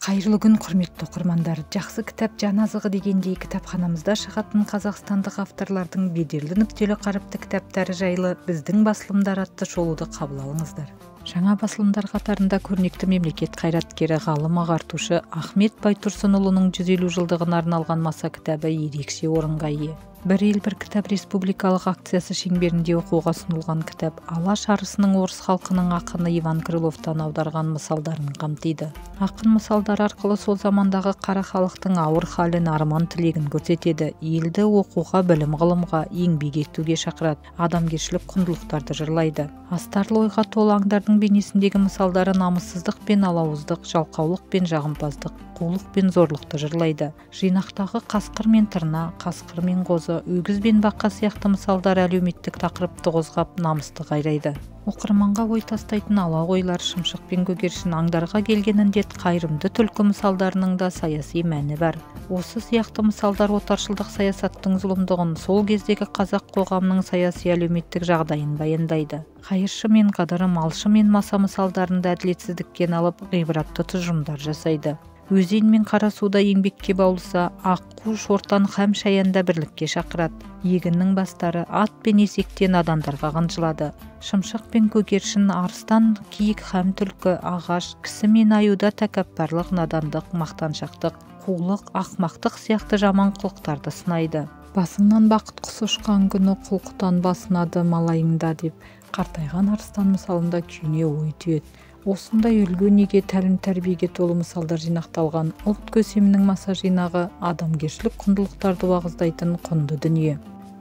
Кайырлы күн, құрметті оқырмандар. Жақсы кітап жан азығы дегендей кітапханамызда шығатын қазақстандық авторлардың беделді нүктелі қаріпті кітаптары жайлы біздің басылымдар атты шолуды қабыл алыңыздар. Жаңа басылымдар қатарында көрнекті мемлекет қайраткері, ғалым ағартушы Ахмет Байтұрсынұлының 150 жылдығына арналған маса кітабы ерекше орынға ие. Бір ел бір кітап республикалық акциясы шеңберінде оқуға ұсынылған кітап Алаш арысының орыс халқының ақыны Иван Крыловтан аударған мысалдарын қамтиды. Ақын мысалдар арқылы сол замандағы қара халықтың ауыр халін, арман тілегін көрсетеді. Елді оқуға, білім ғылымға, еңбек етуге шақырады, адамгершілік құндылықтарды жырлайды. Астарлы ойға толы аңдардың бейнесіндегі мысалдары намыссыздық пен алауыздық, жалқаулық пен жағымпаздық, қулық пен зорлықты жырлайды. Жинақтағы қасқыр мен тырна, қасқыр мен қозы, өгіз бен бақа сияқты мысалдар әлеуметтік тақырыпты қозғап намысты қайрайды. Оқырманға ой тастайтын ала қойлар, шымшық пен көгершін, аңдарға келген індет, қайырымды түлкі мысалдарының да саяси мәні бар. Осы сияқты мысалдар отаршылдық саясаттың зұлымдығын, сол кездегі қазақ қоғамының саяси әлеуметтік жағдайын баяндайды. Қайыршы мен қадыры, малшы мен маса мысалдарында әділетсіздіктен алып ғибратты тұжырымдар жасайды. Өзен мен Қарасуда еңбекке баулыса, аққу, шортан һәм шаянда бірлікке шақырады. Егіннің бастары ат пен есектен надандарға қынжылады. Шымшық пен көгершін, арыстан, киік һәм түлкі, ағаш, кісі мен аюда тәкаппарлық, надандық, мақтаншақтық, қулық, ақмақтық сияқты жаман қылықтарды сынайды. Басыңнан бақыт құсы ұшқан күні құлқытан басынады малайыңда деп қартайған арыстан мысалында күйіне ой түйеді. Осындай үлгі неге тәлім-тәрбиеге толы мысалдар жинақталған ұлт көсемінің маса жинағы адамгершілік құндылықтарды уағыздайтын құнды дүние.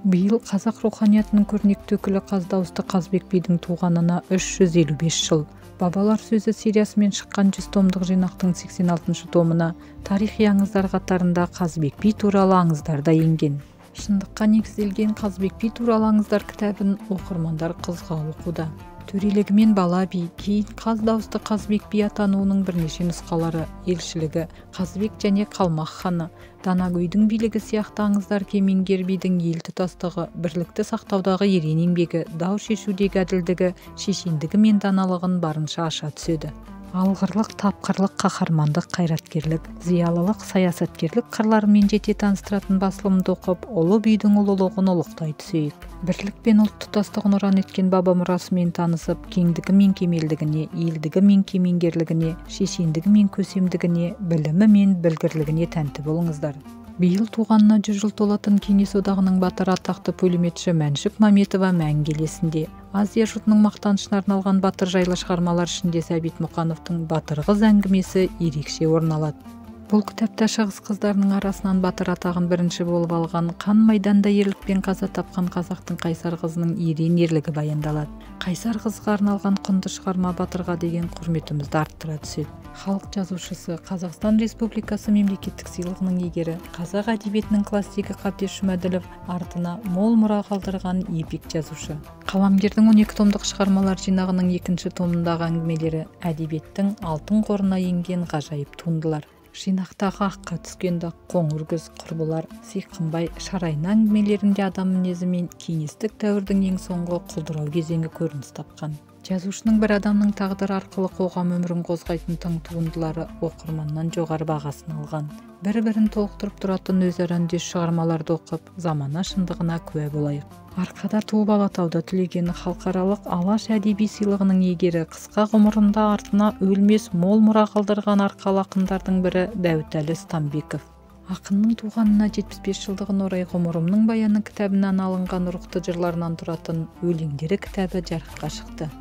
Биыл қазақ руханиятының көрнекті өкілі Қаз дауысты Қазбек бидің туғанына 355 жыл. Бабалар сөзі сериясымен шыққан 100 томдық жинақтың 86 томына тарихи аңыздар қатарында Қазбек би туралы аңыздар да енген. Шындыққа негізделген Қазбек би туралы аңыздар кітабын оқырмандар қызыға оқуда. Төрелігімен бала би, кейін Қаз дауысты Қазбек би атануының бірнеше нұсқалары, елшілігі, Қазбек және Қалмақ ханы, Данагөйдің билігі сияқты аңыздар кемеңгер бидің ел тұтастығы, бірлікті сақтаудағы ерен еңбегі, дау шешудегі әділдігі, шешендігі мен даналығын барынша аша түседі. Алғырлық, тапқырлық, қаһармандық, қайраткерлік, зиялылық, саясаткерлік қырларымен жете таныстыратын басылымды оқып, ұлы бидің ұлылығын ұлықтай түсейік. Бірлік пен ұлт тұтастығын ұран еткен баба мұрасымен танысып, кеңдігі мен кемелдігіне, елдігі мен кемеңгерлігіне, шешендігі мен көсемдігіне, білімі мен білгірлігіне тәнті болыңыздар. Биыл туғанына 100 жыл толатын Кеңес одағының батыры атақты пулеметші Мәншүк Мәметова мәңгі елесінде. Азия жұртының мақтанышына арналған батыр жайлы шығармалар ішінде Сәбит Мұқановтың Батыр қыз әңгімесі ерекше орын алады. Бұл кітапта шығыс қыздарының арасынан батыр атағын бірінші болып алған, қан майданда ерлікпен қаза тапқан қазақтың қайсар қызының ерен ерлігі баяндалады. Қайсар қызға арналған құнды шығарма батырға деген құрметімізді арттыра түседі. Халық жазушысы, Қазақстан Республикасы мемлекеттік сыйлығының иегері, қазақ әдебиетінің классигі Қабдеш Жұмаділов артына мол мұра қалдырған эпик жазушы. Қаламгердің 12 томдық шығармалар жинағының 2 томындағы әңгімелері әдебиеттің алтын қорына енген ғажайып туындылар. Жинақтағы аққа түскенді, қоңыр көз, құрбылар, сиқымбай, шарайна әңгімелерінде адам мінезі мен кеңестік дәуірдің ең соңғы құлдырау кезеңі көрініс тапқан. Жазушының бір адамның тағдыры арқылы қоғам өмірін қозғайтын тың туындылары оқырманнан жоғары бағасын алған. Бір-бірін толықтырып тұратын өзара үндес шығармаларды оқып, замана шындығына куә болайық. Арқада туып Алатауда түлеген халықаралық Алаш әдеби сыйлығының иегері, қысқа ғұмырында артына өлмес мол мұра қалдырған арқалы ақындардың бірі Дәуітәлі Стамбеков. Ақынның туғанына 75 жылдығын орай ғұмырымның баяны кітабынан алынған рухты жырларынан тұратын өлеңдері кітабы жарыққа шықты.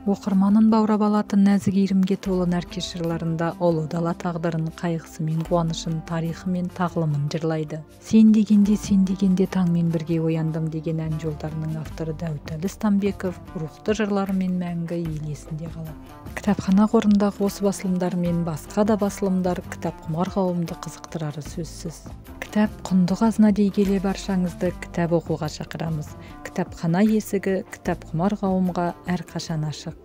Оқырманын баурап алатын нәзік иірімге толы нәркеш жырларында ұлы дала тағдырын, қайғысы мен қуанышын, тарихы мен тағылымын жырлайды. Сен дегенде таңмен бірге ояндым деген ән жолдарының авторы Дәуітәлі Стамбеков рухты жырларымен мәңгі ел есінде қалады. Кітапхана қорындағы осы басылымдар мен басқа да басылымдар кітапқұмар қауымды қызықтырары сөзсіз. Кітап құнды қазына дей келе баршаңызды кітап оқуға шақырамыз. Кітапхана есігі кітапқұмар қауымға әрқашан ашық.